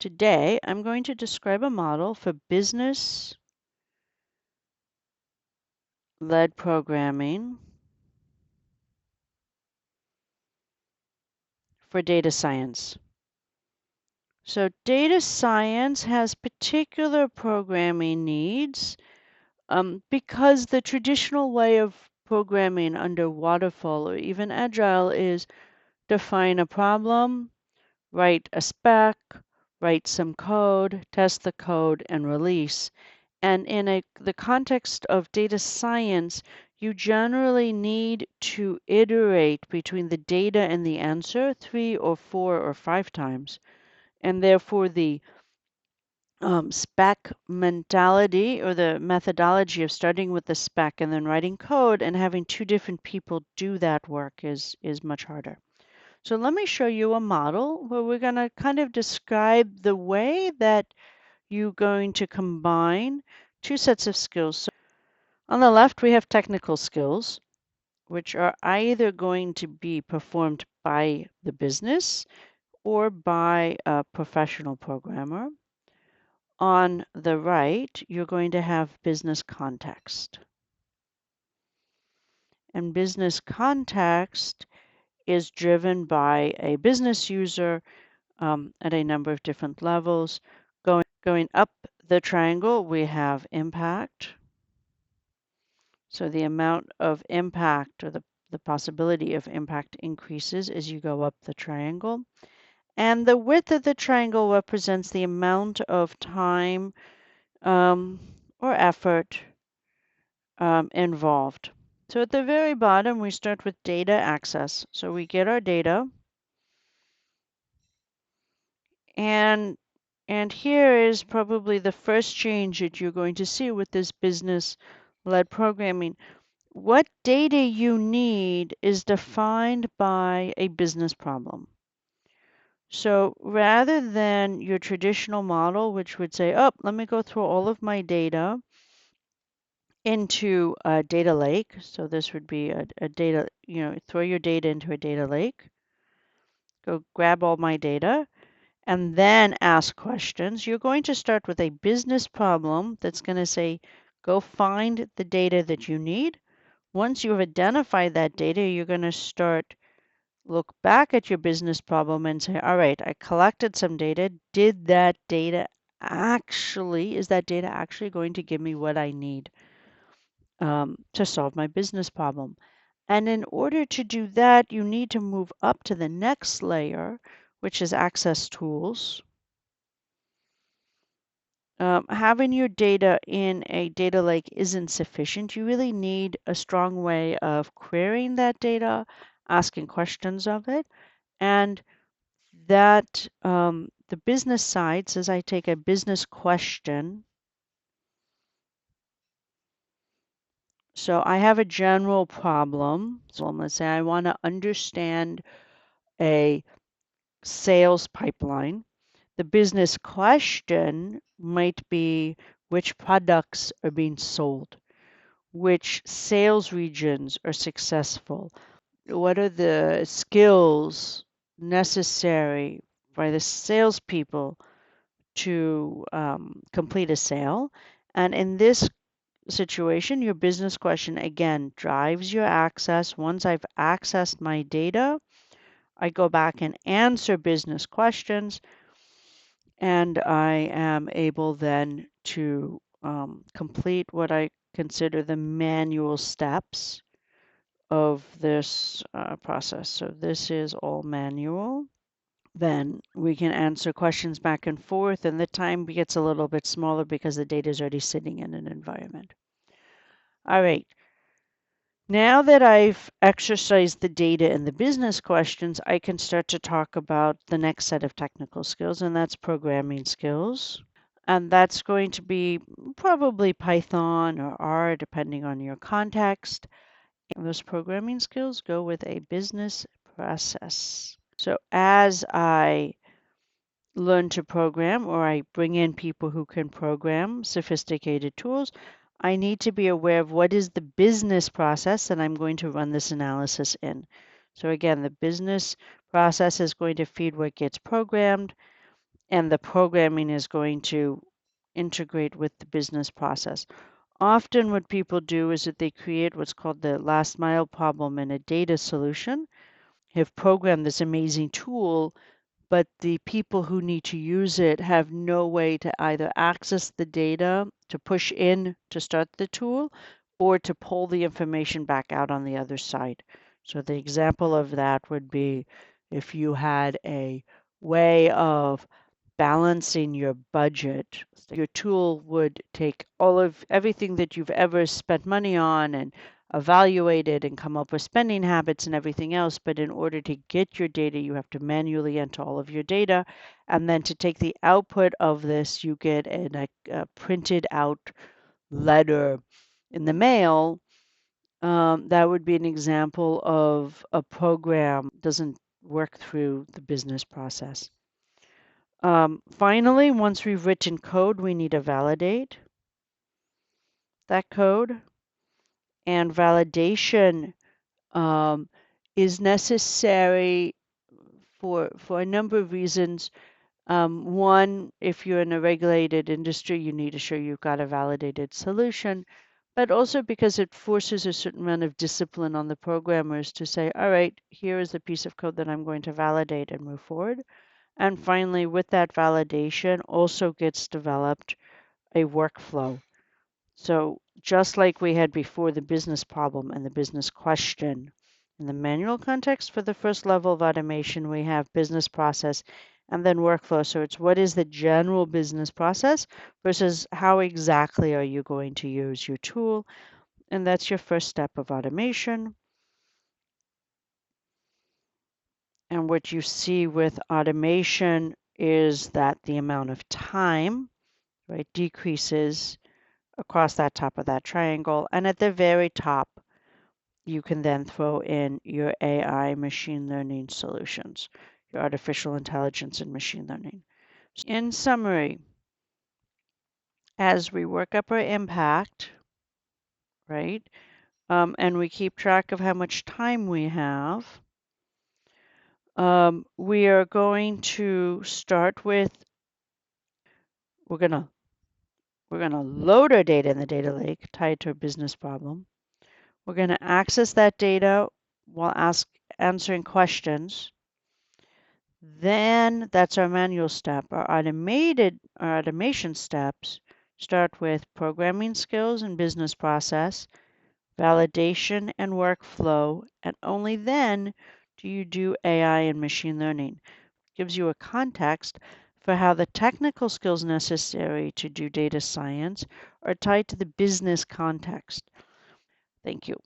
Today, I'm going to describe a model for business-led programming for data science. So data science has particular programming needs because the traditional way of programming under waterfall or even agile is define a problem, write a spec, write some code, test the code, and release. And in the context of data science, you generally need to iterate between the data and the answer 3 or 4 or 5 times. And therefore, the spec mentality or the methodology of starting with the spec and then writing code and having 2 different people do that work is much harder. So let me show you a model where we're going to kind of describe the way that you're going to combine 2 sets of skills. So on the left, we have technical skills, which are either going to be performed by the business or by a professional programmer. On the right, you're going to have business context. And business context is driven by a business user at a number of different levels. Going up the triangle, we have impact. So the amount of impact or the possibility of impact increases as you go up the triangle. And the width of the triangle represents the amount of time or effort involved. So at the very bottom, we start with data access. So we get our data. And here is probably the first change that you're going to see with this business-led programming. What data you need is defined by a business problem. So rather than your traditional model, which would say, oh, let me go through all of my data into a data lake. So this would be a data, throw your data into a data lake. Go grab all my data and then ask questions. You're going to start with a business problem that's going to say, go find the data that you need. Once you've identified that data, you're going to look back at your business problem and say, all right, I collected some data. Is that data actually going to give me what I need to solve my business problem? And in order to do that, you need to move up to the next layer, which is access tools. Having your data in a data lake isn't sufficient. You really need a strong way of querying that data, asking questions of it, and that the business side says I take a business question. So I have a general problem. So let's say I want to understand a sales pipeline. The business question might be which products are being sold, which sales regions are successful, what are the skills necessary by the salespeople to complete a sale. And in this situation, your business question again drives your access. Once I've accessed my data, I go back and answer business questions, and I am able then to complete what I consider the manual steps of this process. So this is all manual. Then we can answer questions back and forth, and the time gets a little bit smaller because the data is already sitting in an environment. All right. Now that I've exercised the data and the business questions, I can start to talk about the next set of technical skills, and that's programming skills. And that's going to be probably Python or R, depending on your context. And those programming skills go with a business process. So as I learn to program, or I bring in people who can program sophisticated tools, I need to be aware of what is the business process that I'm going to run this analysis in. So again, the business process is going to feed what gets programmed, and the programming is going to integrate with the business process. Often what people do is that they create what's called the last mile problem in a data solution, have programmed this amazing tool, but the people who need to use it have no way to either access the data to push in to start the tool or to pull the information back out on the other side. So the example of that would be if you had a way of balancing your budget. Your tool would take all of everything that you've ever spent money on and evaluate it and come up with spending habits and everything else. But in order to get your data, you have to manually enter all of your data. And then to take the output of this, you get a printed out letter in the mail. That would be an example of a program doesn't work through the business process. Finally, once we've written code, we need to validate that code. And validation is necessary for a number of reasons. One, if you're in a regulated industry, you need to show you've got a validated solution, but also because it forces a certain amount of discipline on the programmers to say, all right, here is the piece of code that I'm going to validate and move forward. And finally, with that validation also gets developed a workflow. So just like we had before the business problem and the business question, in the manual context for the first level of automation, we have business process and then workflow. So it's what is the general business process versus how exactly are you going to use your tool? And that's your first step of automation. And what you see with automation is that the amount of time, right, decreases across that top of that triangle. And at the very top, you can then throw in your AI machine learning solutions, your artificial intelligence and machine learning. In summary, as we work up our impact, right, and we keep track of how much time we have, we are going to start with, we're going to load our data in the data lake tied to a business problem. We're going to access that data while answering questions. Then that's our manual step. Our automation steps start with programming skills and business process, validation and workflow, and only then do you do AI and machine learning. It gives you a context for how the technical skills necessary to do data science are tied to the business context. Thank you.